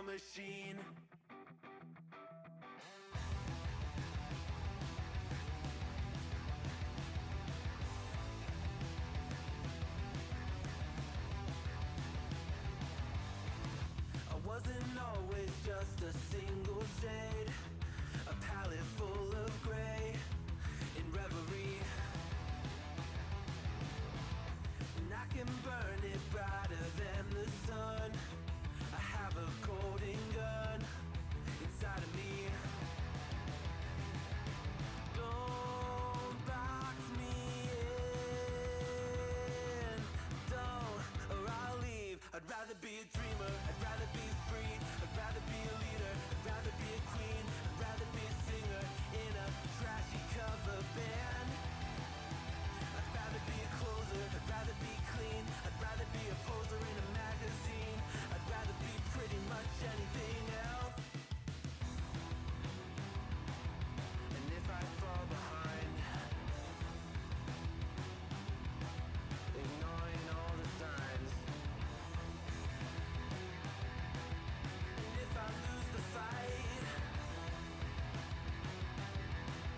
Machine. I wasn't always just a single shade, a palette full of gray in reverie, and I can burn it brighter than the sun. I have a golden gun inside of me. Don't box me in, don't, or I'll leave. I'd rather be a dreamer, I'd rather be free, I'd rather be a leader, I'd rather be a queen, I'd rather be a singer in a trashy cover band. I'd rather be a closer, I'd rather be clean, I'd rather be a poser in a magazine, I'd rather be pretty much anything else. And if I fall behind, ignoring all the signs, and if I lose the fight,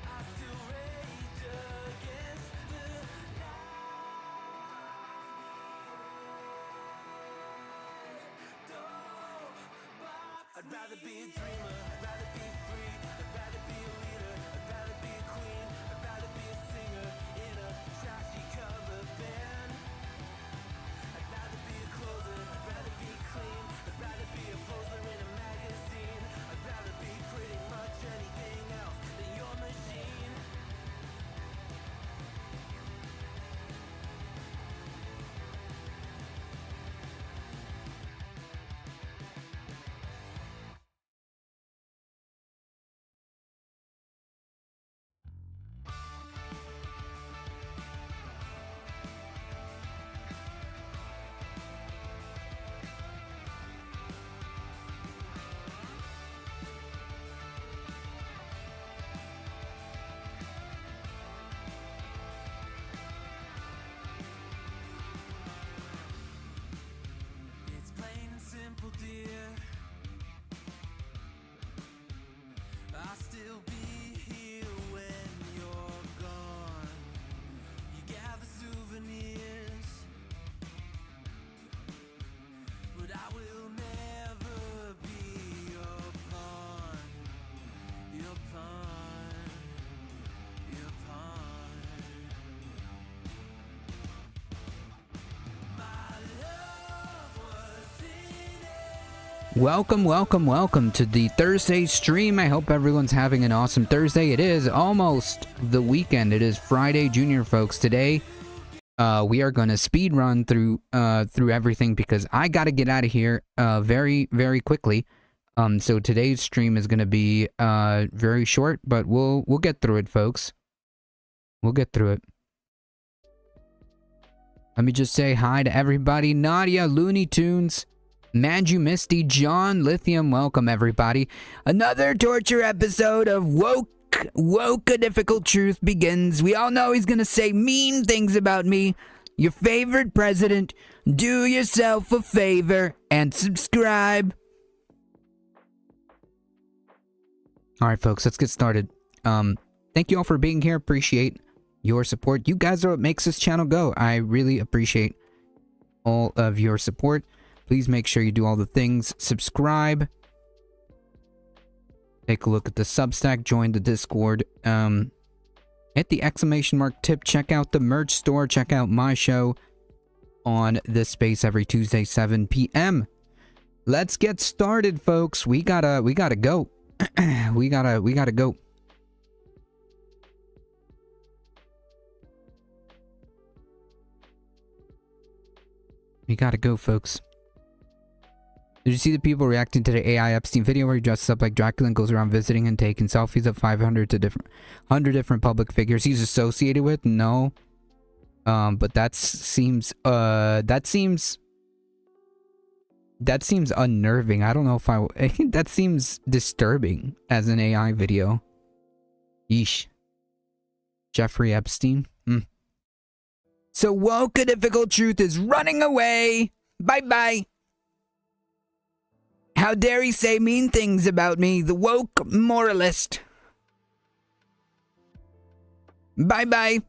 I still rage against the I'd rather be a dreamer, I'd rather be free, I'd rather be a leader, I'd rather be a queen, I'd rather be a singer in a trashy cover band. I'd rather be a closer, I'd rather be clean, I'd rather be a poser in a magazine, I'd rather be pretty much anything else than your machine. It's plain and simple, dear. I'll still be here when you're gone. You gather souvenirs, but I will never be your pawn, your pawn, your pawn. My love was in it. Welcome to the Thursday stream. I hope everyone's having an awesome Thursday. It is almost the weekend. It is Friday, Junior folks. Today, we are going to speed run through everything because I got to get out of here very, very quickly. So today's stream is going to be very short, but we'll get through it, folks. We'll get through it. Let me just say hi to everybody. Nadia, Looney Tunes, Manju Misty, John, Lithium, welcome everybody. Another torture episode of Woke, a Difficult Truth begins. We all know he's gonna say mean things about me. Your favorite president. Do yourself a favor and subscribe. Alright folks, let's get started. Thank you all for being here. Appreciate your support. You guys are what makes this channel go. I really appreciate all of your support. Please make sure you do all the things. Subscribe. Take a look at the Substack. Join the Discord. Hit the exclamation mark tip. Check out the merch store. Check out my show on this space every Tuesday, 7 p.m. Let's get started, folks. We gotta go. we gotta go. We gotta go, folks. Did you see the people reacting to the AI Epstein video where he dresses up like Dracula and goes around visiting and taking selfies of 100 different public figures he's associated with? No. But that seems unnerving. I don't know if that seems disturbing as an AI video. Yeesh. Jeffrey Epstein. So woke, a difficult truth is running away. Bye-bye. How dare he say mean things about me, the woke moralist. Bye-bye.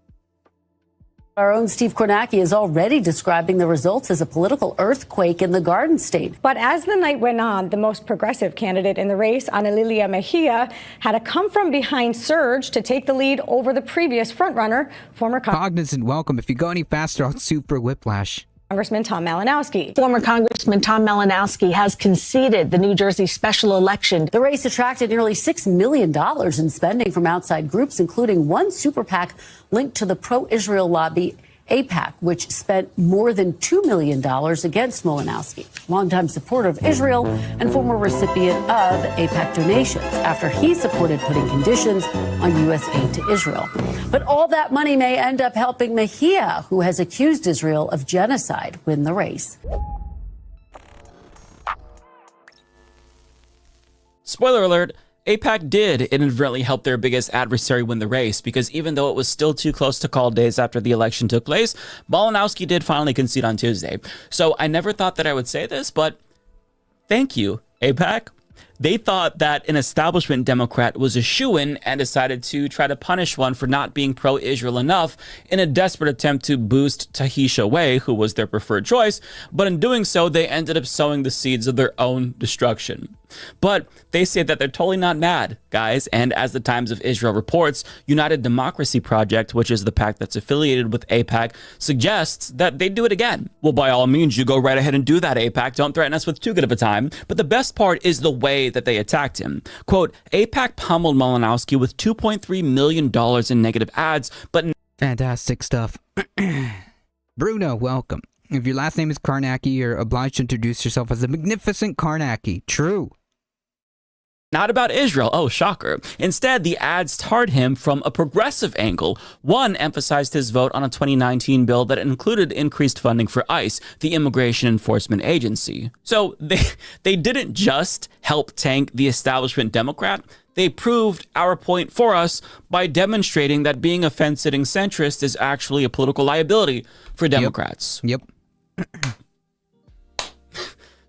Our own Steve Kornacki is already describing the results as a political earthquake in the Garden State. But as the night went on, the most progressive candidate in the race, Ana Lilia Mejia, had a come-from-behind surge to take the lead over the previous frontrunner, former Cognizant, welcome. If you go any faster, I'll sue for whiplash. Congressman Tom Malinowski. Former Congressman Tom Malinowski has conceded the New Jersey special election. The race attracted nearly $6 million in spending from outside groups, including one super PAC linked to the pro-Israel lobby AIPAC, which spent more than $2 million against Malinowski, longtime supporter of Israel and former recipient of AIPAC donations, after he supported putting conditions on U.S. aid to Israel. But all that money may end up helping Mejia, who has accused Israel of genocide, win the race. Spoiler alert. AIPAC did inadvertently help their biggest adversary win the race, because even though it was still too close to call days after the election took place, Malinowski did finally concede on Tuesday. So I never thought that I would say this, but thank you, AIPAC. They thought that an establishment Democrat was a shoo-in and decided to try to punish one for not being pro-Israel enough in a desperate attempt to boost Tahisha Way, who was their preferred choice. But in doing so, they ended up sowing the seeds of their own destruction. But they say that they're totally not mad, guys. And as the Times of Israel reports, United Democracy Project, which is the PAC that's affiliated with AIPAC, suggests that they do it again. Well, by all means, you go right ahead and do that, AIPAC. Don't threaten us with too good of a time. But the best part is the way that they attacked him. Quote, AIPAC pummeled Malinowski with $2.3 million in negative ads, but... Fantastic stuff. Bruno, welcome. If your last name is Karnacki, you're obliged to introduce yourself as the magnificent Karnacki. True. Not about Israel. Oh, shocker. Instead, the ads tarred him from a progressive angle. One emphasized his vote on a 2019 bill that included increased funding for ICE, the Immigration Enforcement Agency. So they didn't just help tank the establishment Democrat. They proved our point for us by demonstrating that being a fence-sitting centrist is actually a political liability for Democrats. Yep.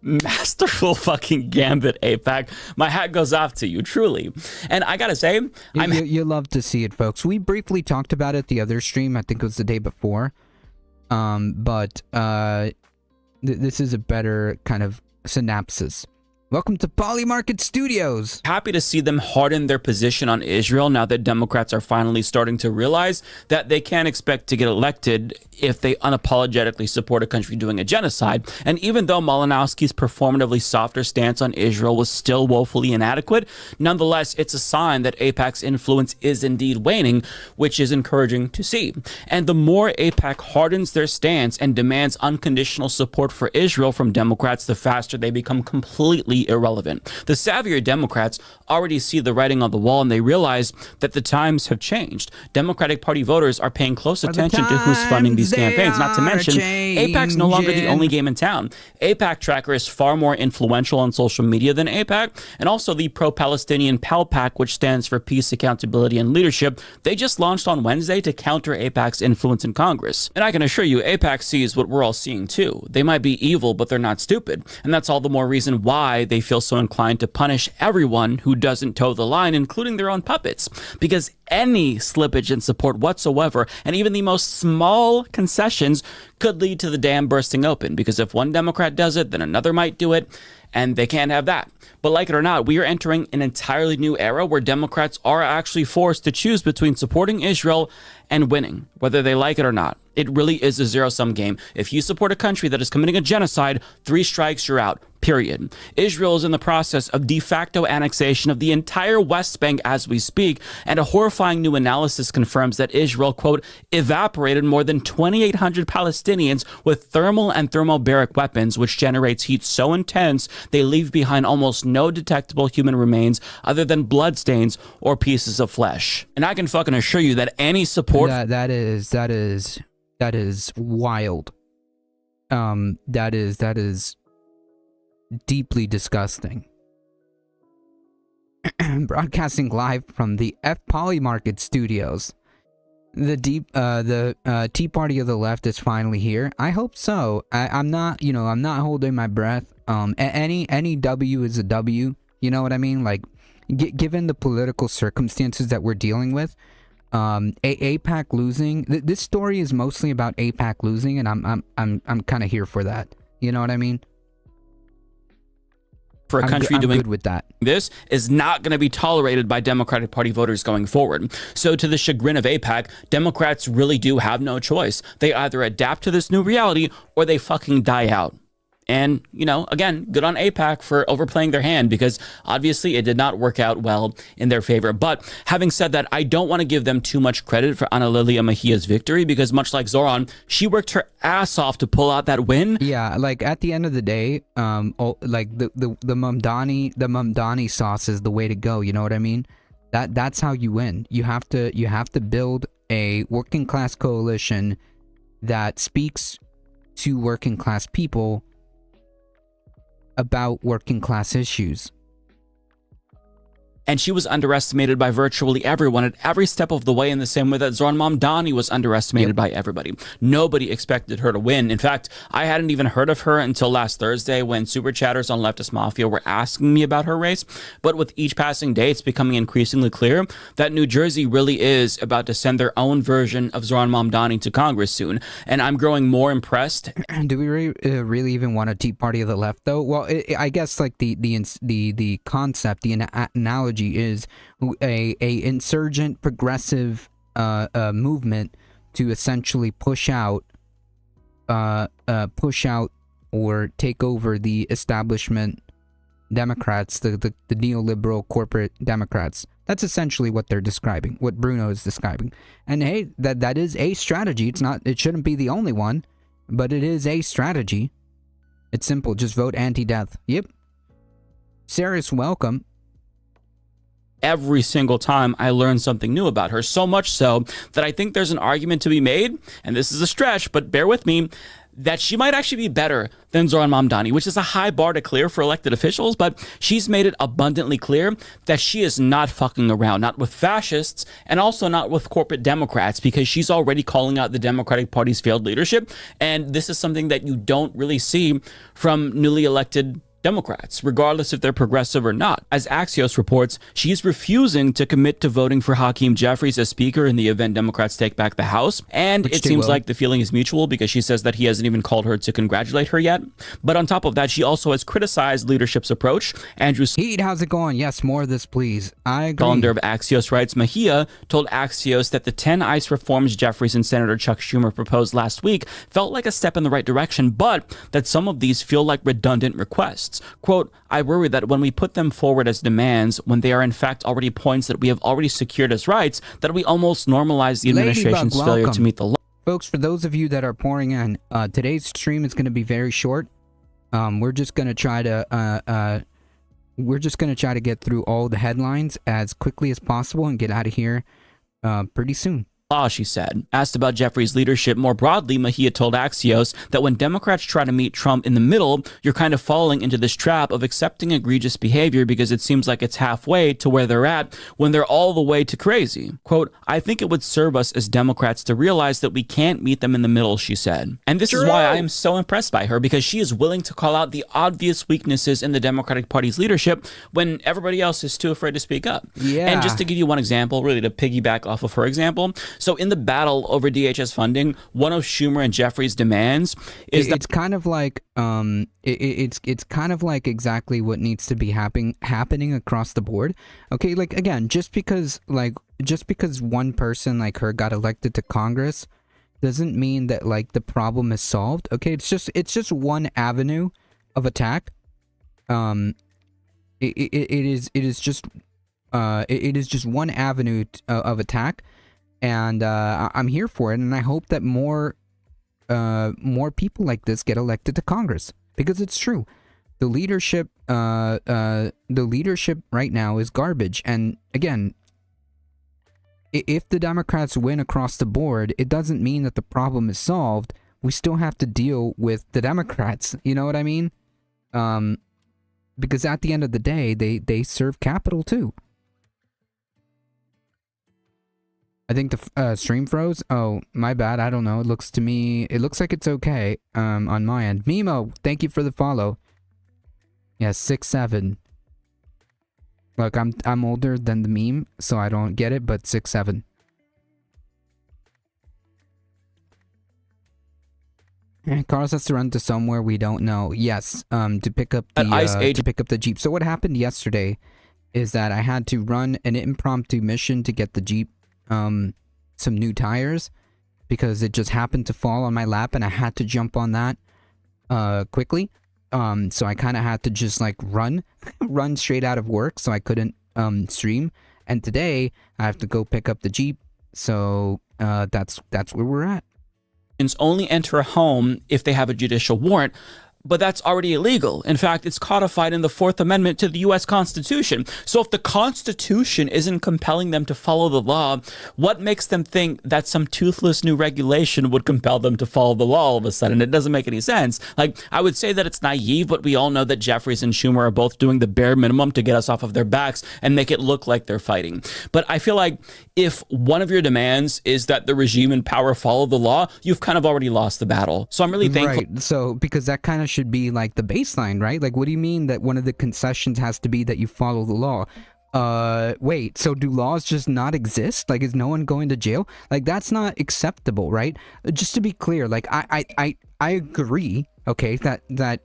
Masterful fucking gambit, AIPAC. My hat goes off to you, truly. And I gotta say, you love to see it, folks. We briefly talked about it the other stream. I think it was the day before. This is a better kind of synopsis. Welcome to Polymarket Studios. Happy to see them harden their position on Israel now that Democrats are finally starting to realize that they can't expect to get elected if they unapologetically support a country doing a genocide. And even though Malinowski's performatively softer stance on Israel was still woefully inadequate, nonetheless, it's a sign that AIPAC's influence is indeed waning, which is encouraging to see. And the more AIPAC hardens their stance and demands unconditional support for Israel from Democrats, the faster they become completely irrelevant. The savvier Democrats already see the writing on the wall, and they realize that the times have changed. Democratic Party voters are paying close attention to who's funding these campaigns, not to mention AIPAC's no longer the only game in town. AIPAC Tracker is far more influential on social media than AIPAC, and also the pro-Palestinian PALPAC, which stands for Peace, Accountability, and Leadership. They just launched on Wednesday to counter AIPAC's influence in Congress. And I can assure you, AIPAC sees what we're all seeing too. They might be evil, but they're not stupid. And that's all the more reason why they feel so inclined to punish everyone who doesn't toe the line, including their own puppets. Because any slippage in support whatsoever, and even the most small concessions, could lead to the dam bursting open. Because if one Democrat does it, then another might do it, and they can't have that. But like it or not, we are entering an entirely new era where Democrats are actually forced to choose between supporting Israel and winning, whether they like it or not. It really is a zero-sum game. If you support a country that is committing a genocide, 3 strikes, you're out. Period. Israel is in the process of de facto annexation of the entire West Bank as we speak, and a horrifying new analysis confirms that Israel, quote, evaporated more than 2,800 Palestinians with thermal and thermobaric weapons, which generates heat so intense they leave behind almost no detectable human remains other than bloodstains or pieces of flesh. And I can fucking assure you that any support that is wild. That is deeply disgusting. Broadcasting live from the F Polymarket studios. The Tea Party of the left is finally here. I hope so. I'm not holding my breath. Any W is a W. You know what I mean? Like, given the political circumstances that we're dealing with, AIPAC losing. This story is mostly about AIPAC losing, and I'm kind of here for that. You know what I mean? For a country I'm doing good with that. This is not going to be tolerated by Democratic Party voters going forward. So to the chagrin of AIPAC, Democrats really do have no choice. They either adapt to this new reality or they fucking die out. And, you know, again, good on AIPAC for overplaying their hand, because obviously it did not work out well in their favor. But having said that, I don't want to give them too much credit for Ana Lilia Mejia's victory, because much like Zoran, she worked her ass off to pull out that win. Yeah, like at the end of the day, like the Mamdani sauce is the way to go. You know what I mean? That's how you win. You have to build a working class coalition that speaks to working class people about working class issues. And she was underestimated by virtually everyone at every step of the way, in the same way that Zoran Mamdani was underestimated by everybody. Nobody expected her to win. In fact, I hadn't even heard of her until last Thursday when super chatters on Leftist Mafia were asking me about her race. But with each passing day, it's becoming increasingly clear that New Jersey really is about to send their own version of Zoran Mamdani to Congress soon. And I'm growing more impressed. Do we really even want a Tea Party of the left, though? Well, I guess like the concept, the analogy is a insurgent progressive movement to essentially push out or take over the establishment Democrats, the neoliberal corporate Democrats. That's essentially what they're describing, what Bruno is describing. And hey, that is a strategy. It shouldn't be the only one, but it is a strategy. It's simple. Just vote anti-death. Yep. Sarah's welcome. Every single time I learn something new about her, so much so that I think there's an argument to be made, and this is a stretch, but bear with me, that she might actually be better than Zoran Mamdani, which is a high bar to clear for elected officials, but she's made it abundantly clear that she is not fucking around, not with fascists, and also not with corporate Democrats, because she's already calling out the Democratic Party's failed leadership, and this is something that you don't really see from newly elected Democrats, regardless if they're progressive or not. As Axios reports, she's refusing to commit to voting for Hakeem Jeffries as Speaker in the event Democrats take back the House. And it seems like the feeling is mutual, because she says that he hasn't even called her to congratulate her yet. But on top of that, she also has criticized leadership's approach. Andrew Heat, how's it going? Yes, more of this, please. I agree. Calendar of Axios writes, Mejia told Axios that the 10 ICE reforms Jeffries and Senator Chuck Schumer proposed last week felt like a step in the right direction, but that some of these feel like redundant requests. Quote, I worry that when we put them forward as demands, when they are in fact already points that we have already secured as rights, that we almost normalize the administration's failure to meet the law. Folks, for those of you that are pouring in, today's stream is going to be very short. We're just going to try to get through all the headlines as quickly as possible and get out of here pretty soon. law, she said. Asked about Jeffries' leadership more broadly, Mejia told Axios that when Democrats try to meet Trump in the middle, you're kind of falling into this trap of accepting egregious behavior because it seems like it's halfway to where they're at when they're all the way to crazy. Quote, I think it would serve us as Democrats to realize that we can't meet them in the middle, she said. And this is why I am so impressed by her, because she is willing to call out the obvious weaknesses in the Democratic Party's leadership when everybody else is too afraid to speak up. Yeah. And just to give you one example, really to piggyback off of her example, so in the battle over DHS funding, one of Schumer and Jeffries' demands is that it's kind of like it's kind of like exactly what needs to be happening across the board. Okay, like again, just because one person like her got elected to Congress doesn't mean that like the problem is solved. Okay, it's just one avenue of attack. It is just one avenue of attack. And I'm here for it, and I hope that more people like this get elected to Congress, because it's true. The leadership right now is garbage. And again, if the Democrats win across the board, it doesn't mean that the problem is solved. We still have to deal with the Democrats. You know what I mean? Because at the end of the day, they serve capital too. I think the stream froze. Oh, my bad. I don't know. It looks like it's okay on my end. Mimo, thank you for the follow. Yeah, 6'7". Look, I'm older than the meme, so I don't get it, but 6'7". Carlos has to run to somewhere we don't know. Yes, to pick up the Jeep. So what happened yesterday is that I had to run an impromptu mission to get the Jeep some new tires, because it just happened to fall on my lap and I had to jump on that quickly. So I kind of had to just like run straight out of work, so I couldn't stream. And today I have to go pick up the Jeep. So that's where we're at. Only enter a home if they have a judicial warrant. But that's already illegal. In fact, it's codified in the Fourth Amendment to the U.S. Constitution. So if the Constitution isn't compelling them to follow the law, what makes them think that some toothless new regulation would compel them to follow the law all of a sudden? It doesn't make any sense. Like, I would say that it's naive, but we all know that Jeffries and Schumer are both doing the bare minimum to get us off of their backs and make it look like they're fighting. But I feel like if one of your demands is that the regime in power follow the law, you've kind of already lost the battle. So I'm really thankful. Right. So because that kind of should be like the baseline, right? Like, what do you mean that one of the concessions has to be that you follow the law? Wait, so do laws just not exist? Like, is no one going to jail? Like, that's not acceptable, right? Just to be clear, like, I agree, okay, that the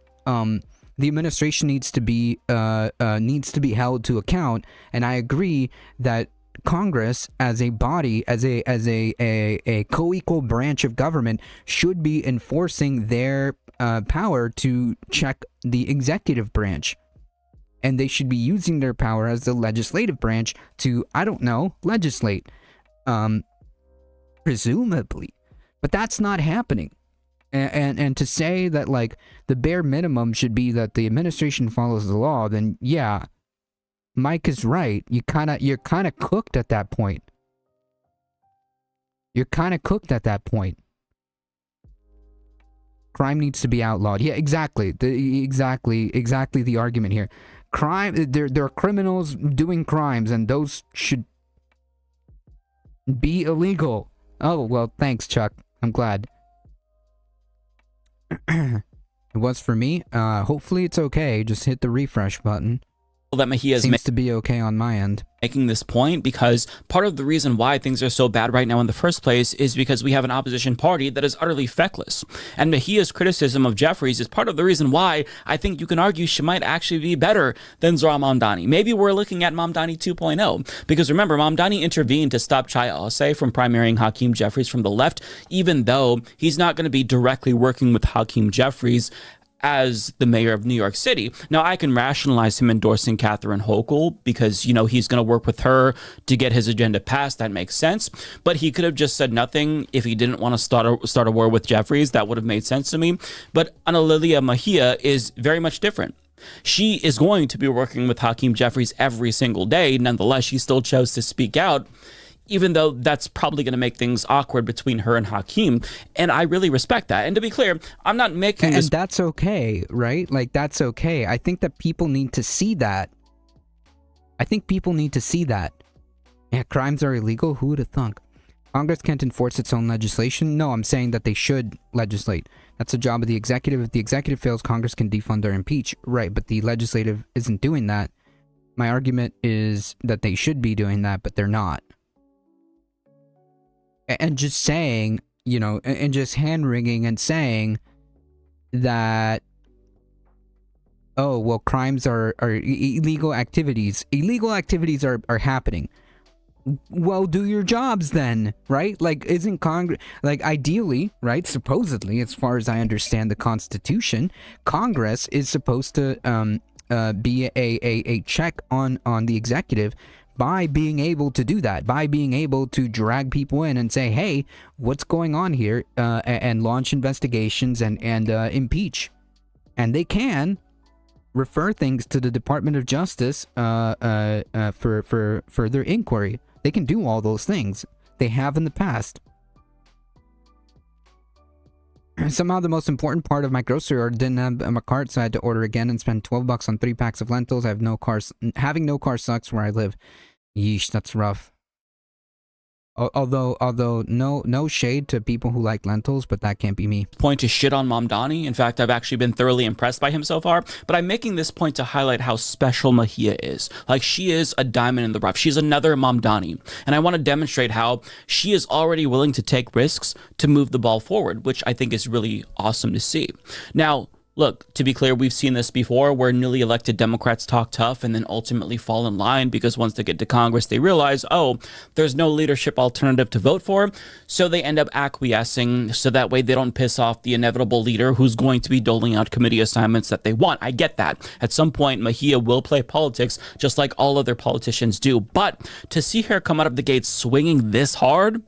administration needs to be held to account, and I agree that Congress as a body, as a co-equal branch of government, should be enforcing their power to check the executive branch, and they should be using their power as the legislative branch to, I don't know, legislate, presumably. But that's not happening. And to say that like the bare minimum should be that the administration follows the law, then yeah, Mike is right. You're kind of cooked at that point. You're kind of cooked at that point. Crime needs to be outlawed. Yeah, exactly. Exactly the argument here. Crime. There are criminals doing crimes, and those should be illegal. Oh well, thanks, Chuck. I'm glad. It was for me. Hopefully it's okay. Just hit the refresh button. That Mejia seems to be okay on my end. Making this point because part of the reason why things are so bad right now in the first place is because we have an opposition party that is utterly feckless. And Mejia's criticism of Jeffries is part of the reason why I think you can argue she might actually be better than Zohran Mamdani. Maybe we're looking at Mamdani 2.0, because remember, Mamdani intervened to stop Chaya Alsay from primarying Hakeem Jeffries from the left, even though he's not going to be directly working with Hakeem Jeffries as the mayor of New York City. Now, I can rationalize him endorsing Catherine Hochul because, you know, he's going to work with her to get his agenda passed. That makes sense. But he could have just said nothing if he didn't want to start a war with Jeffries. That would have made sense to me. But Ana Lilia Mejia is very much different. She is going to be working with Hakeem Jeffries every single day. Nonetheless, she still chose to speak out, even though that's probably going to make things awkward between her and Hakeem. And I really respect that. And to be clear, I'm not making this... And that's okay, right? Like, that's okay. I think that people need to see that. Yeah, crimes are illegal. Who would have thunk? Congress can't enforce its own legislation. No, I'm saying that they should legislate. That's the job of the executive. If the executive fails, Congress can defund or impeach. Right, but the legislative isn't doing that. My argument is that they should be doing that, but they're not. And just saying, you know, and just hand-wringing and saying that, oh, well, crimes are illegal activities. Illegal activities are happening. Well, do your jobs then, right? Like, isn't Congress, like, ideally, right, supposedly, as far as I understand the Constitution, Congress is supposed to be a check on the executive by being able to do that, by being able to drag people in and say, hey, what's going on here, and launch investigations and impeach. And they can refer things to the Department of Justice for further inquiry. They can do all those things. They have in the past. Somehow the most important part of my grocery order didn't have a cart, so I had to order again and spend $12 on 3 packs of lentils. I have no cars. Having no car sucks where I live. Yeesh, that's rough. Although no shade to people who like lentils, but that can't be me. Point to shit on Mamdani. In fact, I've actually been thoroughly impressed by him so far, but I'm making this point to highlight how special Mahia is. Like, she is a diamond in the rough. She's another Mamdani. And I want to demonstrate how she is already willing to take risks to move the ball forward, which I think is really awesome to see. Now, look, to be clear, we've seen this before where newly elected Democrats talk tough and then ultimately fall in line because once they get to Congress, they realize, oh, there's no leadership alternative to vote for. So they end up acquiescing so that way they don't piss off the inevitable leader who's going to be doling out committee assignments that they want. I get that. At some point, Mahia will play politics just like all other politicians do. But to see her come out of the gates swinging this hard,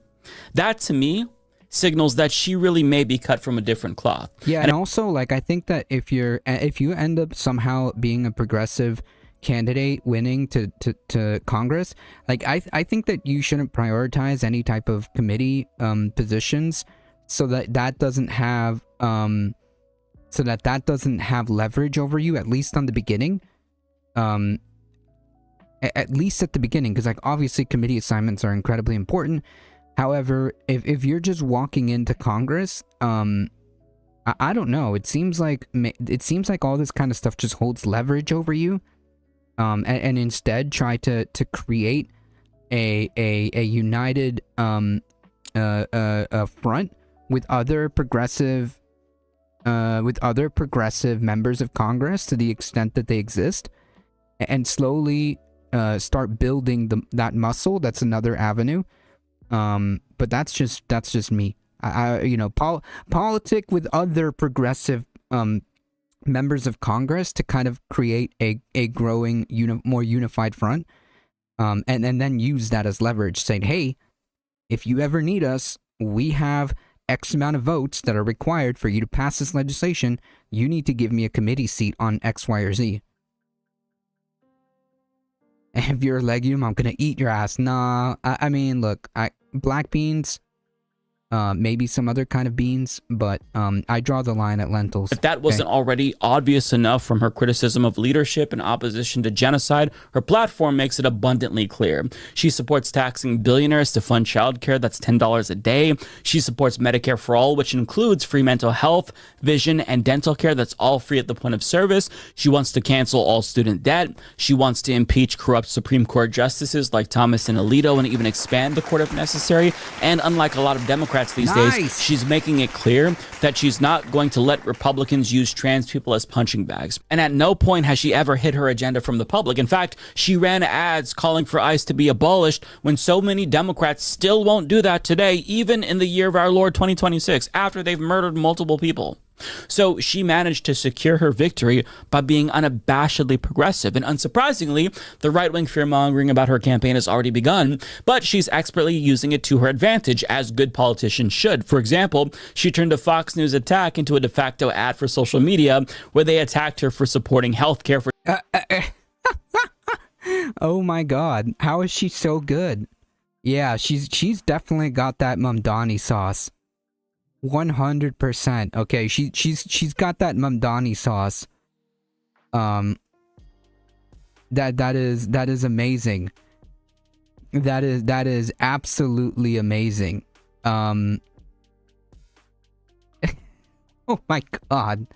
that to me signals that she really may be cut from a different cloth. Yeah, and also, like, I think that if you end up somehow being a progressive candidate winning to Congress, like, I think that you shouldn't prioritize any type of committee positions so that doesn't have leverage over you, at least on the beginning. At least at the beginning, because, like, obviously committee assignments are incredibly important. However, if you're just walking into Congress, I don't know. It seems like all this kind of stuff just holds leverage over you, and instead try to create a united front with other progressive members of Congress to the extent that they exist, and slowly start building that muscle. That's another avenue. But that's just me. Politic with other progressive members of Congress to kind of create a growing more unified front, and then use that as leverage, saying, hey, if you ever need us, we have X amount of votes that are required for you to pass this legislation. You need to give me a committee seat on X, Y, or Z. If you're a legume, I'm gonna eat your ass. Nah, I mean, look, black beans, maybe some other kind of beans, but I draw the line at lentils. If that wasn't already obvious enough from her criticism of leadership and opposition to genocide, her platform makes it abundantly clear. She supports taxing billionaires to fund childcare that's $10 a day. She supports Medicare for all, which includes free mental health, vision, and dental care that's all free at the point of service. She wants to cancel all student debt. She wants to impeach corrupt Supreme Court justices like Thomas and Alito and even expand the court if necessary. And unlike a lot of Democrats these days, she's making it clear that she's not going to let Republicans use trans people as punching bags. And at no point has she ever hid her agenda from the public. In fact, she ran ads calling for ICE to be abolished when so many Democrats still won't do that today, even in the year of our Lord 2026, after they've murdered multiple people. So she managed to secure her victory by being unabashedly progressive. And unsurprisingly, the right-wing fear-mongering about her campaign has already begun, but she's expertly using it to her advantage, as good politicians should. For example, she turned a Fox News attack into a de facto ad for social media, where they attacked her for supporting healthcare for... Oh my God, how is she so good? Yeah, she's definitely got that Mamdani sauce. 100%. Okay, she's got that Mamdani sauce. That is amazing. That is absolutely amazing. Oh my god.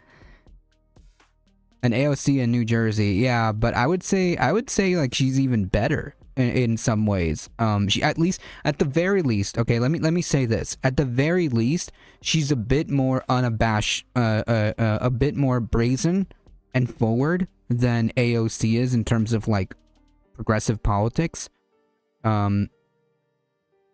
An AOC in New Jersey, yeah, but I would say like she's even better in some ways. She at the very least, okay, let me say this. At the very least, she's a bit more unabashed, a bit more brazen and forward than AOC is in terms of like progressive politics.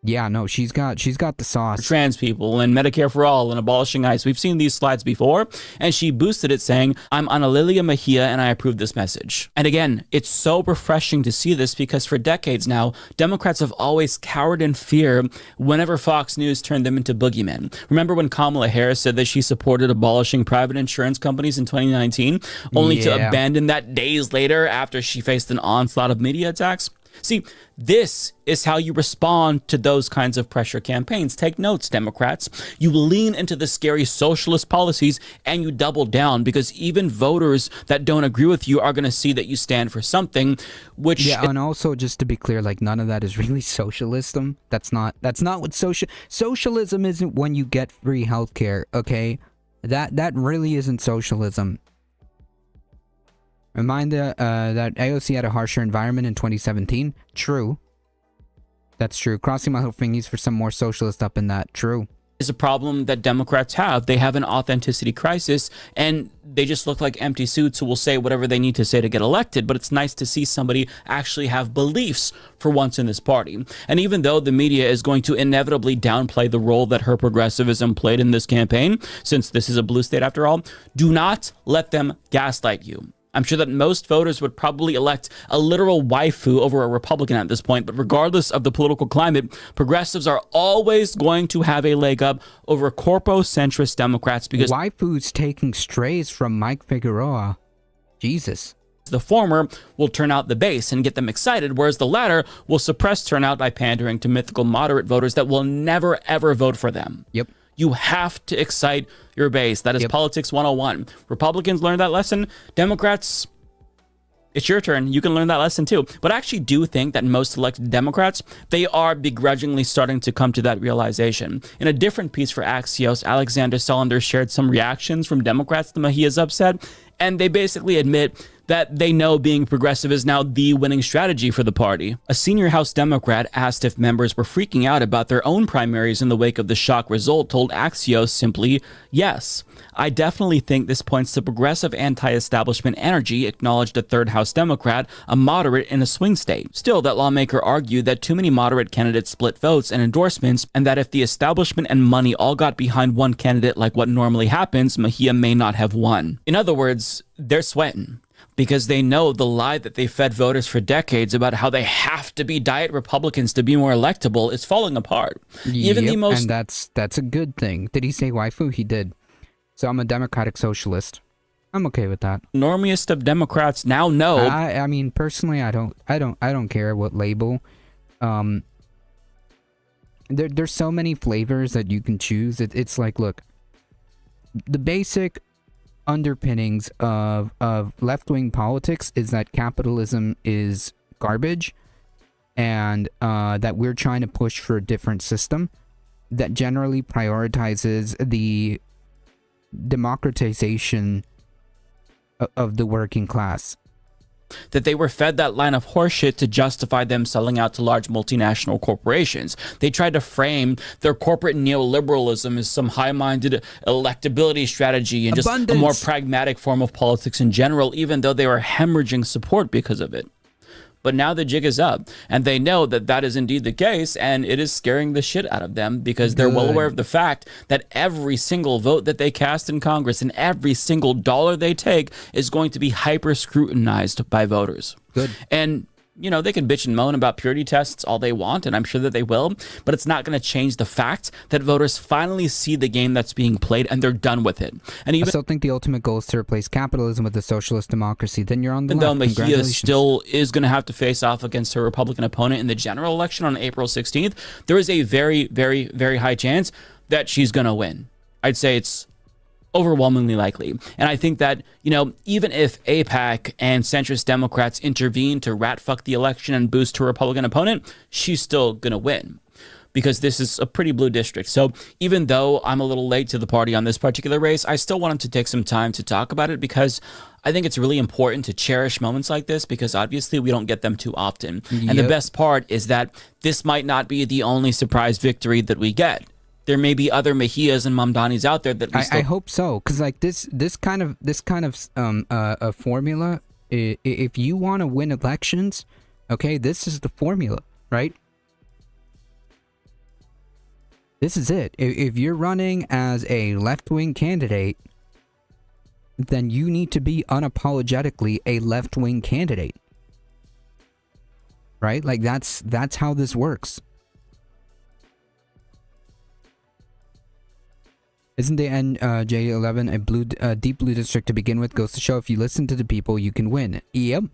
Yeah, no, she's got the sauce. Trans people and Medicare for all and abolishing ICE. We've seen these slides before, and she boosted it saying, "I'm Ana Lilia Mejia and I approve this message." And again, it's so refreshing to see this because for decades now, Democrats have always cowered in fear whenever Fox News turned them into boogeymen. Remember when Kamala Harris said that she supported abolishing private insurance companies in 2019, only to abandon that days later after she faced an onslaught of media attacks? See, this is how you respond to those kinds of pressure campaigns. Take notes, Democrats. You lean into the scary socialist policies and you double down because even voters that don't agree with you are going to see that you stand for something, which... Yeah, and also just to be clear, like none of that is really socialism. That's not what socialism isn't when you get free healthcare, okay? That really isn't socialism. Remind that AOC had a harsher environment in 2017. True. That's true. Crossing my fingers for some more socialist up in that. True. Is a problem that Democrats have. They have an authenticity crisis, and they just look like empty suits who will say whatever they need to say to get elected. But it's nice to see somebody actually have beliefs for once in this party. And even though the media is going to inevitably downplay the role that her progressivism played in this campaign, since this is a blue state after all, do not let them gaslight you. I'm sure that most voters would probably elect a literal waifu over a Republican at this point, but regardless of the political climate, progressives are always going to have a leg up over corpo-centrist Democrats because waifu's taking strays from Mike Figueroa. Jesus. The former will turn out the base and get them excited, whereas the latter will suppress turnout by pandering to mythical moderate voters that will never, ever vote for them. Yep. You have to excite your base. That is politics 101. Republicans learned that lesson. Democrats, it's your turn. You can learn that lesson too. But I actually do think that most elected Democrats, they are begrudgingly starting to come to that realization. In a different piece for Axios, Alexander Solander shared some reactions from Democrats to Mejia's upset, and they basically admit that they know being progressive is now the winning strategy for the party. A senior House Democrat asked if members were freaking out about their own primaries in the wake of the shock result, told Axios simply, "Yes, I definitely think this points to progressive anti-establishment energy," acknowledged a third House Democrat, a moderate in a swing state. Still, that lawmaker argued that too many moderate candidates split votes and endorsements, and that if the establishment and money all got behind one candidate like what normally happens, Mejia may not have won. In other words, they're sweating, because they know the lie that they fed voters for decades about how they have to be diet Republicans to be more electable is falling apart. Even the most... and that's a good thing. Did he say waifu? He did. So I'm a democratic socialist. I'm okay with that. Normiest of Democrats now know... I mean, personally, I don't care what label. There's so many flavors that you can choose. It's like, look, the basic underpinnings of left-wing politics is that capitalism is garbage, and that we're trying to push for a different system that generally prioritizes the democratization of the working class. That they were fed that line of horseshit to justify them selling out to large multinational corporations. They tried to frame their corporate neoliberalism as some high-minded electability strategy and just a more pragmatic form of politics in general, even though they were hemorrhaging support because of it. But now the jig is up, and they know that that is indeed the case, and it is scaring the shit out of them because they're well aware of the fact that every single vote that they cast in Congress and every single dollar they take is going to be hyper-scrutinized by voters. Good. And you know, they can bitch and moan about purity tests all they want, and I'm sure that they will, but it's not going to change the fact that voters finally see the game that's being played and they're done with it. And I even still think the ultimate goal is to replace capitalism with a socialist democracy. Then you're on the though left. Mejia Congratulations. still is going to have to face off against her Republican opponent in the general election on April 16th, there is a very, very, very high chance that she's going to win. I'd say it's overwhelmingly likely. And I think that, you know, even if AIPAC and centrist Democrats intervene to rat fuck the election and boost her Republican opponent, she's still going to win, because this is a pretty blue district. So even though I'm a little late to the party on this particular race, I still wanted to take some time to talk about it, because I think it's really important to cherish moments like this, because obviously we don't get them too often. And the best part is that this might not be the only surprise victory that we get. There may be other Mejias and Mamdanis out there that I hope so, because like this kind of formula, if you want to win elections, okay, this is the formula, right? This is it. If you're running as a left-wing candidate, then you need to be unapologetically a left-wing candidate, right? Like that's how this works. Isn't the NJ11 a deep blue district to begin with? Goes to show if you listen to the people, you can win. Yep.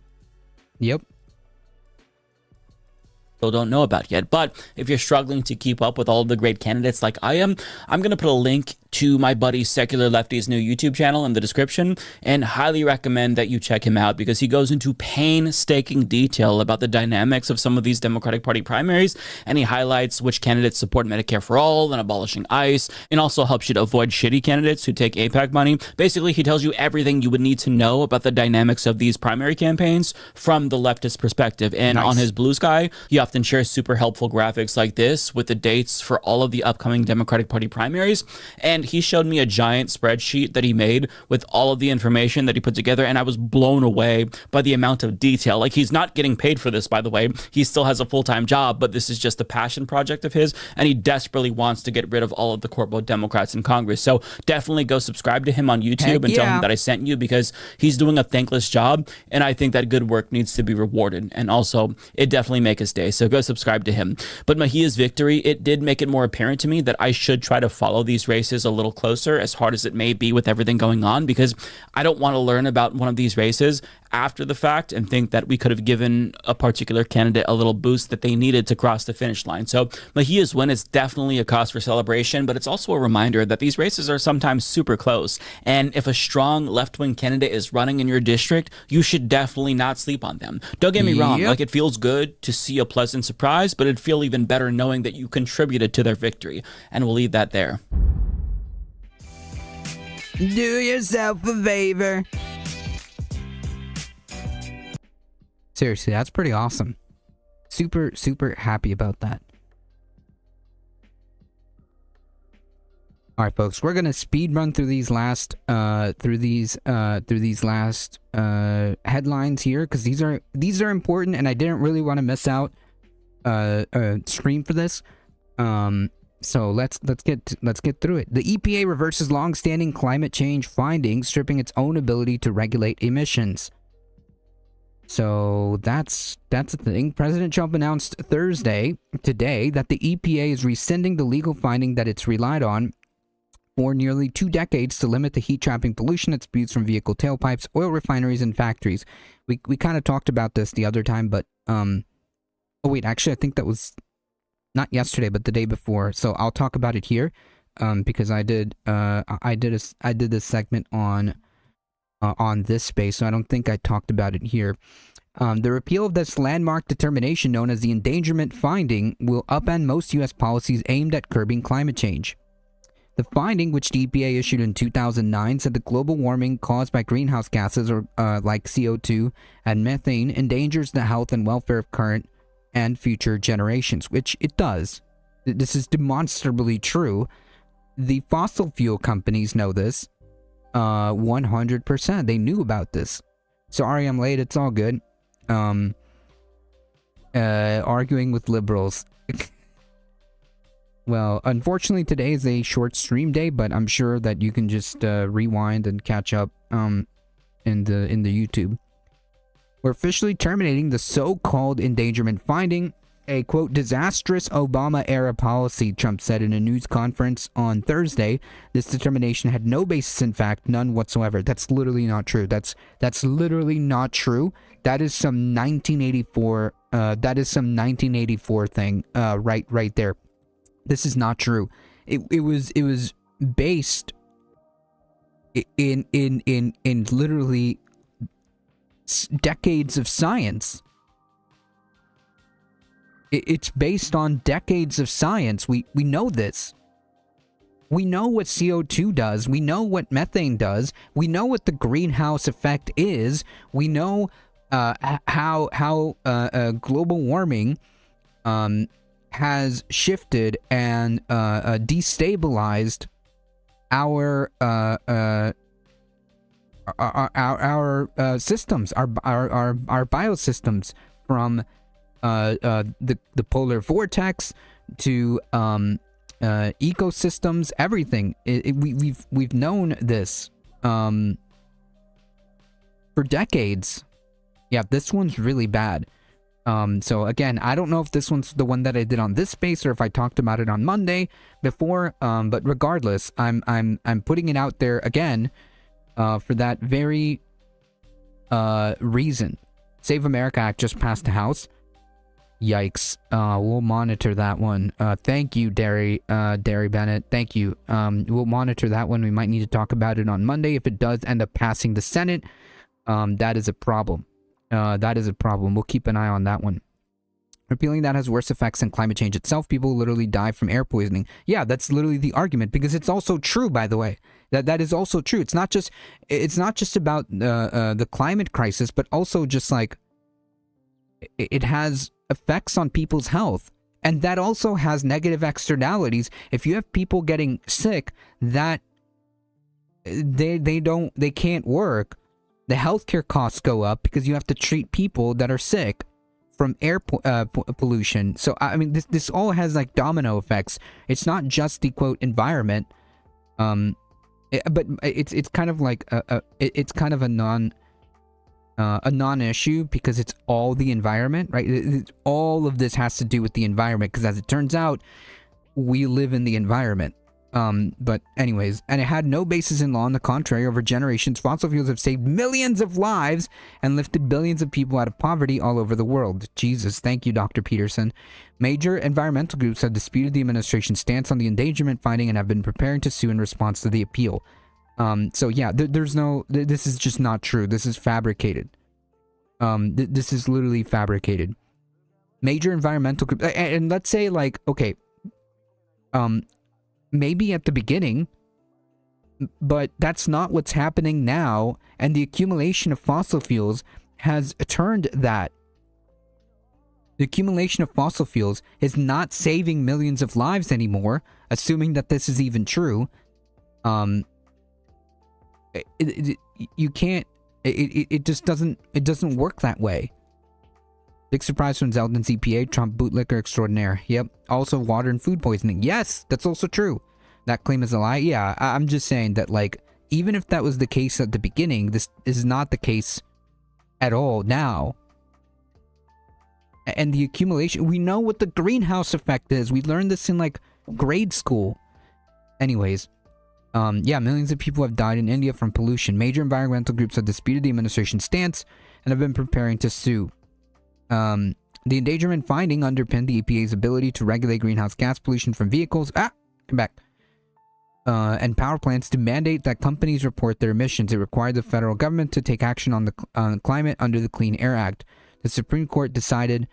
Don't know about yet. But if you're struggling to keep up with all of the great candidates like I am, I'm going to put a link to my buddy Secular Lefty's new YouTube channel in the description, and highly recommend that you check him out, because he goes into painstaking detail about the dynamics of some of these Democratic Party primaries, and he highlights which candidates support Medicare for all and abolishing ICE, and also helps you to avoid shitty candidates who take AIPAC money. Basically, he tells you everything you would need to know about the dynamics of these primary campaigns from the leftist perspective. And on his Blue Sky, he often shares super helpful graphics like this with the dates for all of the upcoming Democratic Party primaries. And he showed me a giant spreadsheet that he made with all of the information that he put together, and I was blown away by the amount of detail. Like, he's not getting paid for this, by the way. He still has a full-time job, but this is just a passion project of his, and he desperately wants to get rid of all of the corpo Democrats in Congress. So definitely go subscribe to him on YouTube and tell him that I sent you, because he's doing a thankless job, and I think that good work needs to be rewarded. And also, it definitely make his day. So go subscribe to him. But Mejia's victory, it did make it more apparent to me that I should try to follow these races a little closer, as hard as it may be with everything going on, because I don't want to learn about one of these races after the fact and think that we could have given a particular candidate a little boost that they needed to cross the finish line. So Mejia's win is definitely a cause for celebration, but it's also a reminder that these races are sometimes super close. And if a strong left-wing candidate is running in your district, you should definitely not sleep on them. Don't get me wrong, like, it feels good to see a pleasant surprise, but it'd feel even better knowing that you contributed to their victory. And we'll leave that there. Do yourself a favor. Seriously, that's pretty awesome. Super happy about that. All right, folks, we're gonna speed run through these last headlines here, because these are important, and I didn't really want to miss out a stream for this. So let's get through it. The EPA reverses long-standing climate change findings, stripping its own ability to regulate emissions. So that's the thing. President Trump announced today that the EPA is rescinding the legal finding that it's relied on for nearly 2 decades to limit the heat-trapping pollution that spews from vehicle tailpipes, oil refineries, and factories. We kind of talked about this the other time, but oh wait, actually I think that was not yesterday, but the day before. So I'll talk about it here, because I did this segment on this space, so I don't think I talked about it here. The repeal of this landmark determination, known as the endangerment finding, will upend most U.S. policies aimed at curbing climate change. The finding, which the EPA issued in 2009, said that global warming caused by greenhouse gases, or like CO2 and methane, endangers the health and welfare of current and future generations, which it does. This is demonstrably true. The fossil fuel companies know this 100%. They knew about this. Sorry I'm late, it's all good. Arguing with liberals. Well, unfortunately today is a short stream day, but I'm sure that you can just rewind and catch up in the YouTube. We're officially terminating the so-called endangerment finding, a, quote, disastrous Obama-era policy, Trump said in a news conference on Thursday. This determination had no basis in fact, none whatsoever. That's literally not true. That's literally not true. That is some 1984, that is some 1984 thing, right there. This is not true. It was based in literally decades of science. It's based on decades of science. We know this. We know what CO2 does. We know what methane does. We know what the greenhouse effect is. We know how global warming has shifted and destabilized our systems, our biosystems, from the polar vortex to ecosystems, everything. We've known this for decades. Yeah, this one's really bad. So again, I don't know if this one's the one that I did on this space or if I talked about it on Monday before. But regardless, I'm putting it out there again for that very reason. Save America Act just passed the House. Yikes. We'll monitor that one. Thank you, Derry Bennett. Thank you. We'll monitor that one. We might need to talk about it on Monday. If it does end up passing the Senate, that is a problem. We'll keep an eye on that one. Repealing that has worse effects than climate change itself. People literally die from air poisoning. Yeah, that's literally the argument, because it's also true, by the way. That is also true. It's not just about the climate crisis, but also just like it has effects on people's health, and that also has negative externalities. If you have people getting sick that they can't work, the healthcare costs go up because you have to treat people that are sick from air pollution. So I mean, this all has like domino effects. It's not just the, quote, environment, but it's kind of like it's kind of a non-issue, because it's all the environment, right? All of this has to do with the environment, because as it turns out, we live in the environment. But anyways, and it had no basis in law. On the contrary, over generations, fossil fuels have saved millions of lives and lifted billions of people out of poverty all over the world. Jesus, thank you, Dr. Peterson. Major environmental groups have disputed the administration's stance on the endangerment finding and have been preparing to sue in response to the appeal. So yeah, this is just not true. This is fabricated. This is literally fabricated. Major environmental groups, and let's say like, okay, maybe at the beginning, but that's not what's happening now, and the accumulation of fossil fuels has turned that. The accumulation of fossil fuels is not saving millions of lives anymore, assuming that this is even true. You can't, it just doesn't work that way. Big surprise from Zeldin's EPA, Trump bootlicker extraordinaire. Yep. Also water and food poisoning. Yes, that's also true. That claim is a lie. Yeah, I'm just saying that, like, even if that was the case at the beginning, this is not the case at all now. And the accumulation, we know what the greenhouse effect is. We learned this in like grade school. Anyways, yeah, millions of people have died in India from pollution. Major environmental groups have disputed the administration's stance and have been preparing to sue. The endangerment finding underpinned the EPA's ability to regulate greenhouse gas pollution from vehicles. Come back. And power plants to mandate that companies report their emissions. It required the federal government to take action on the climate under the Clean Air Act. The Supreme Court decided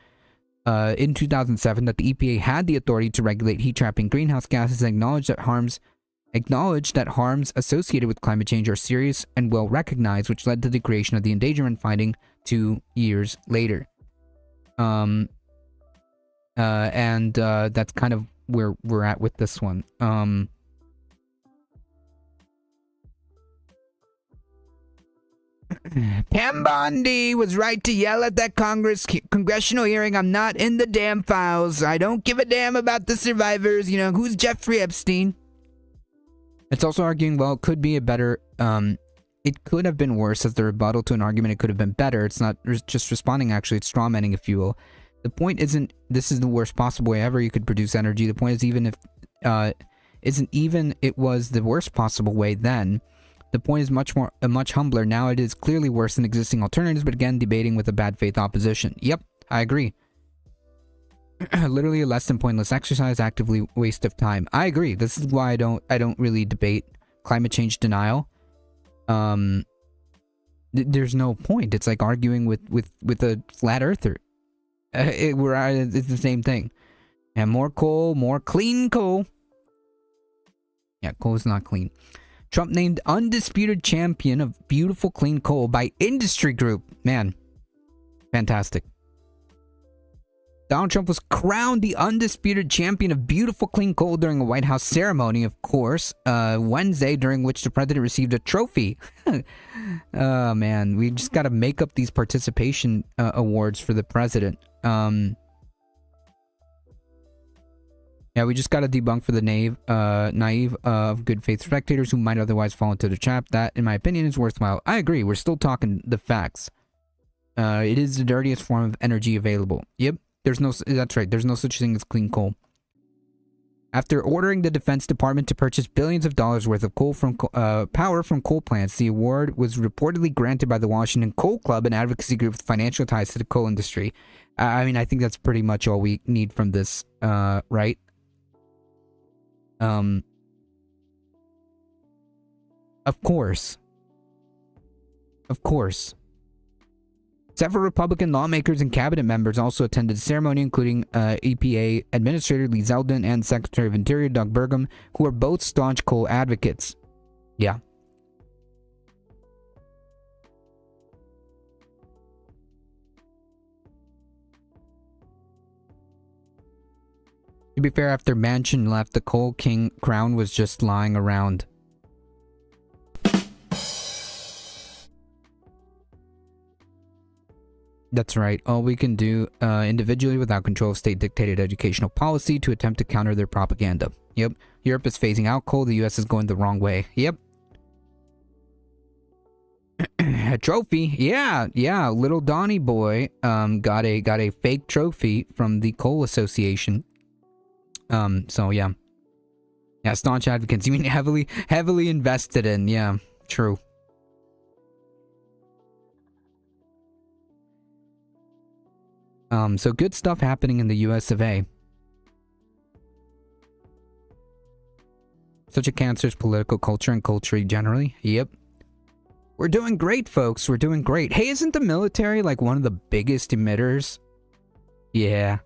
in 2007 that the EPA had the authority to regulate heat trapping greenhouse gases, and acknowledged that harms associated with climate change are serious and well recognized, which led to the creation of the endangerment finding 2 years later. And that's kind of where we're at with this one. Pam Bondi was right to yell at that congressional hearing. I'm not in the damn files. I don't give a damn about the survivors. You know, who's Jeffrey Epstein? It's also arguing, well, it could be a better it could have been worse. As the rebuttal to an argument, it could have been better. It's not just responding, actually, it's strawmanning, if you will. The point isn't this is the worst possible way ever you could produce energy. The point is, even if isn't even it was the worst possible way then, the point is much humbler. Now it is clearly worse than existing alternatives, but again, debating with a bad faith opposition. Yep, I agree. Literally a less than pointless exercise, actively waste of time. I agree. This is why I don't really debate climate change denial. There's no point. It's like arguing with a flat earther. It's the same thing. And more coal, more clean coal. Yeah, coal is not clean. Trump named undisputed champion of beautiful clean coal by industry group. Man, fantastic. Donald Trump was crowned the undisputed champion of beautiful clean coal during a White House ceremony, of course, Wednesday, during which the president received a trophy. Oh, man, we just got to make up these participation awards for the president. Yeah, we just got to debunk for the naive of good faith spectators who might otherwise fall into the trap. That, in my opinion, is worthwhile. I agree. We're still talking the facts. It is the dirtiest form of energy available. Yep. That's right. There's no such thing as clean coal. After ordering the Defense Department to purchase billions of dollars worth of power from coal plants, the award was reportedly granted by the Washington Coal Club, an advocacy group with financial ties to the coal industry. I mean, I think that's pretty much all we need from this, right? Of course. Several Republican lawmakers and cabinet members also attended the ceremony, including EPA Administrator Lee Zeldin and Secretary of Interior Doug Burgum, who are both staunch coal advocates. Yeah. To be fair, after Manchin left, the coal king crown was just lying around. That's right. All we can do individually without control of state-dictated educational policy to attempt to counter their propaganda. Yep. Europe is phasing out coal. The U.S. is going the wrong way. Yep. A trophy. Yeah. Little Donnie boy got a fake trophy from the Coal Association. So yeah. Yeah, staunch advocates. You mean heavily invested in. Yeah, true. So good stuff happening in the US of A. Such a cancer's political culture and culture generally. Yep. We're doing great, folks. We're doing great. Hey, isn't the military like one of the biggest emitters? Yeah.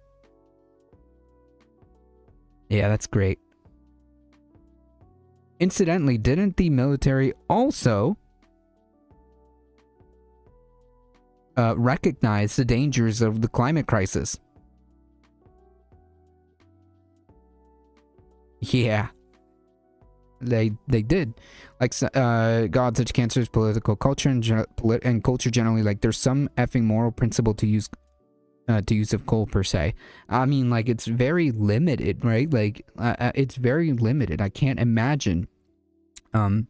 Yeah, that's great. Incidentally, didn't the military also recognize the dangers of the climate crisis? Yeah. They did. Like, God, such cancer's political culture and culture generally, like, there's some effing moral principle to use of coal per se. I mean, like, it's very limited, right? Like, it's very limited. I can't imagine the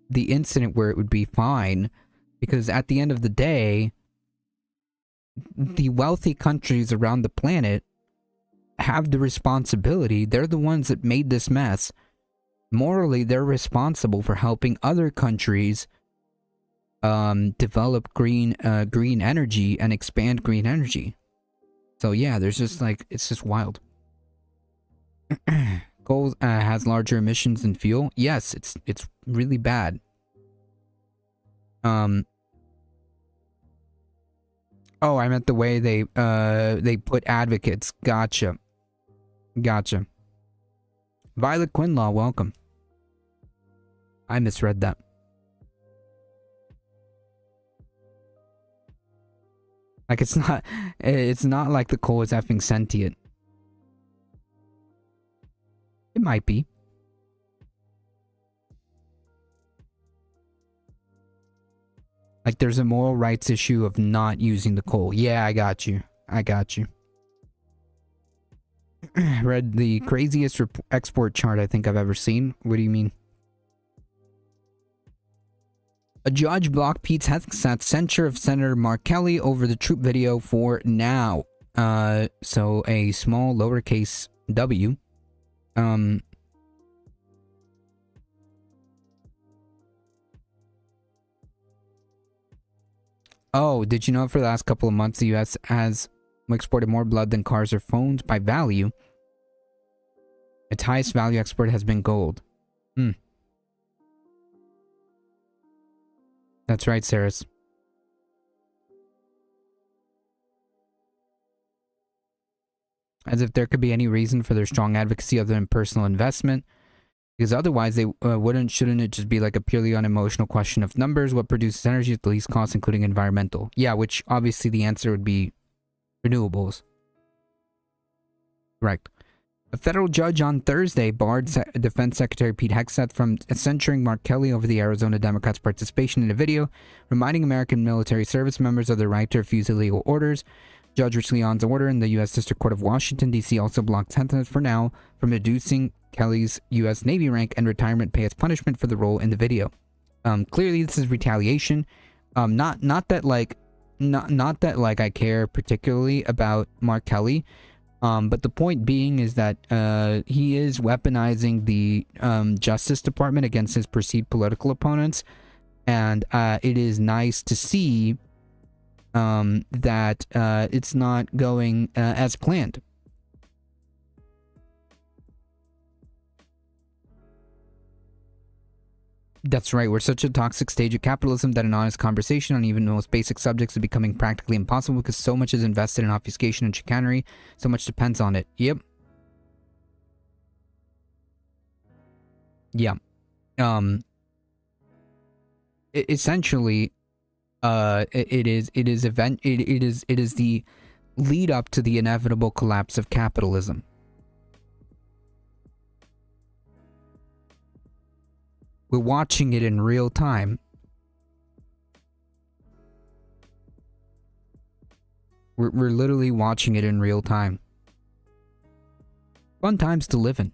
incident where it would be fine, because at the end of the day, the wealthy countries around the planet have the responsibility. They're the ones that made this mess. Morally, they're responsible for helping other countries develop green energy and expand green energy. So yeah, there's just like, it's just wild. Coal has larger emissions than fuel. Yes, it's really bad. Oh, I meant the way they put advocates. Gotcha. Violet Quinlaw, welcome. I misread that. Like, it's not like the coal is effing sentient. It might be. Like, there's a moral rights issue of not using the coal. Yeah, I got you. Read the craziest export chart I think I've ever seen. What do you mean? A judge blocked Pete Hegseth's censure of Senator Mark Kelly over the troop video for now. So a small lowercase w. Oh, did you know for the last couple of months the U.S. has exported more blood than cars or phones by value? Its highest value export has been gold. That's right, Saris. As if there could be any reason for their strong advocacy other than personal investment. Because otherwise, they shouldn't it just be like a purely unemotional question of numbers? What produces energy at the least cost, including environmental? Yeah, which obviously the answer would be renewables. Correct. A federal judge on Thursday barred Defense Secretary Pete Hegseth from censuring Mark Kelly over the Arizona Democrats' participation in a video, reminding American military service members of their right to refuse illegal orders. Judge Rich Leon's order in the U.S. District Court of Washington, D.C. also blocked Hegseth for now from reducing Kelly's U.S. Navy rank and retirement pay as punishment for the role in the video. Clearly, this is retaliation. Not that I care particularly about Mark Kelly. But the point being is that he is weaponizing the Justice Department against his perceived political opponents, and it is nice to see that it's not going as planned. That's right, we're such a toxic stage of capitalism that an honest conversation on even the most basic subjects is becoming practically impossible because so much is invested in obfuscation and chicanery, so much depends on it. Yep. Yeah. Essentially, it is the lead up to the inevitable collapse of capitalism. We're watching it in real time. We're literally watching it in real time. Fun times to live in.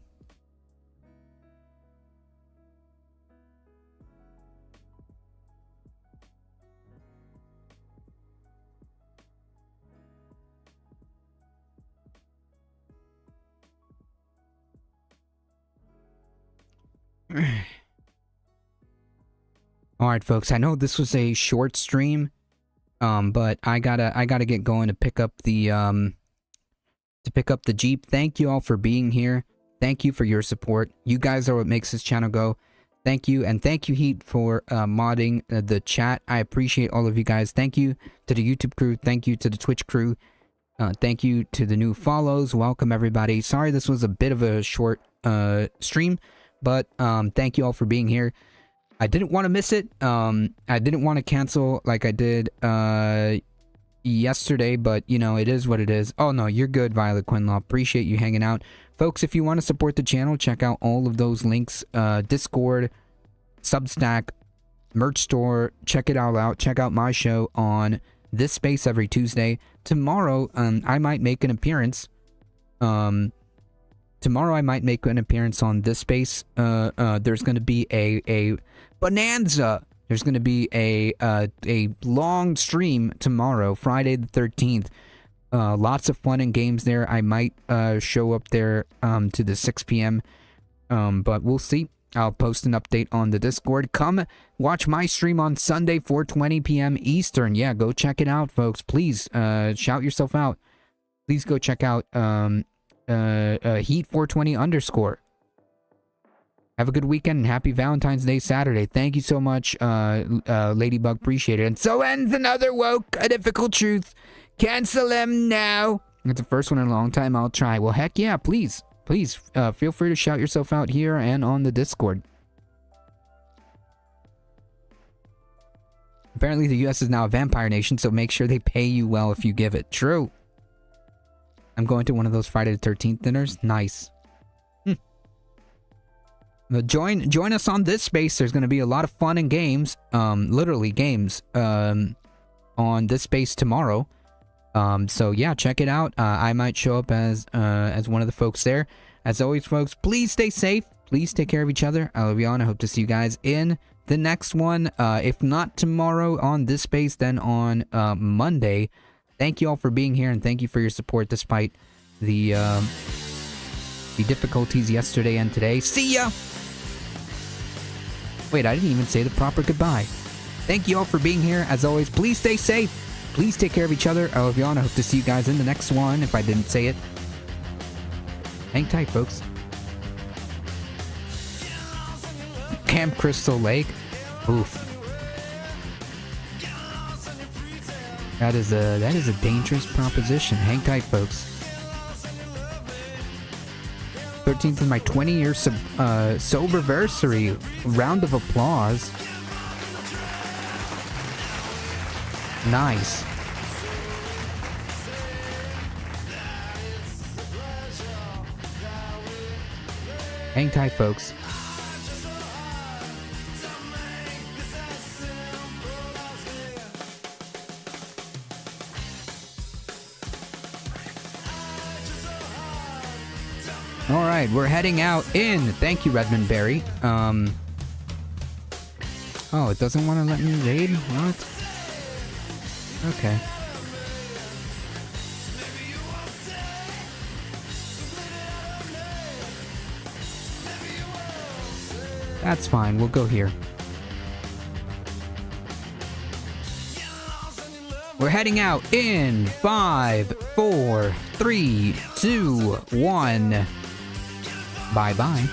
All right, folks. I know this was a short stream, but I gotta get going to pick up the Jeep. Thank you all for being here. Thank you for your support. You guys are what makes this channel go. Thank you, and thank you, Heat, for modding the chat. I appreciate all of you guys. Thank you to the YouTube crew. Thank you to the Twitch crew. Thank you to the new follows. Welcome, everybody. Sorry this was a bit of a short stream, but thank you all for being here. I didn't want to miss it. I didn't want to cancel like I did yesterday, but you know, it is what it is. Oh no, you're good, Violet Quinlaw. Appreciate you hanging out. Folks, if you want to support the channel, check out all of those links. Discord, Substack, merch store. Check it all out. Check out my show on this space every Tuesday. Tomorrow, I might make an appearance. Tomorrow I might make an appearance on this space. There's going to be a bonanza. There's going to be a long stream tomorrow, Friday the 13th. Lots of fun and games there. I might show up there to the 6 p.m. But we'll see. I'll post an update on the Discord. Come watch my stream on Sunday, 4:20 p.m. Eastern. Yeah, go check it out, folks. Please shout yourself out. Please go check out Heat420_. Have a good weekend and happy Valentine's Day Saturday. Thank you so much, Ladybug. Appreciate it. And so ends another woke, a difficult truth. Cancel them now. It's the first one in a long time. I'll try. Well, heck yeah, please. Please, feel free to shout yourself out here and on the Discord. Apparently the US is now a vampire nation, so make sure they pay you well if you give it. True. I'm going to one of those Friday the 13th dinners. Nice. Join us on this space. There's going to be a lot of fun and games. Literally games. On this space tomorrow. So yeah, check it out. I might show up as one of the folks there. As always, folks, please stay safe. Please take care of each other. I love you all, and I hope to see you guys in the next one. If not tomorrow on this space, then on Monday. Thank you all for being here, and thank you for your support despite the difficulties yesterday and today. See ya! Wait, I didn't even say the proper goodbye. Thank you all for being here. As always, please stay safe. Please take care of each other. I love you all, and I hope to see you guys in the next one, if I didn't say it. Hang tight, folks. Camp Crystal Lake. Oof. That is a dangerous proposition. Hang tight, folks. 13th is my 20-year soberversary. Round of applause. Nice. Hang tight, folks. All right, we're heading out in. Thank you, Redmond Berry. Oh, it doesn't want to let me raid? What? Okay. That's fine. We'll go here. We're heading out in 5, 4, 3, 2, 1. Bye-bye.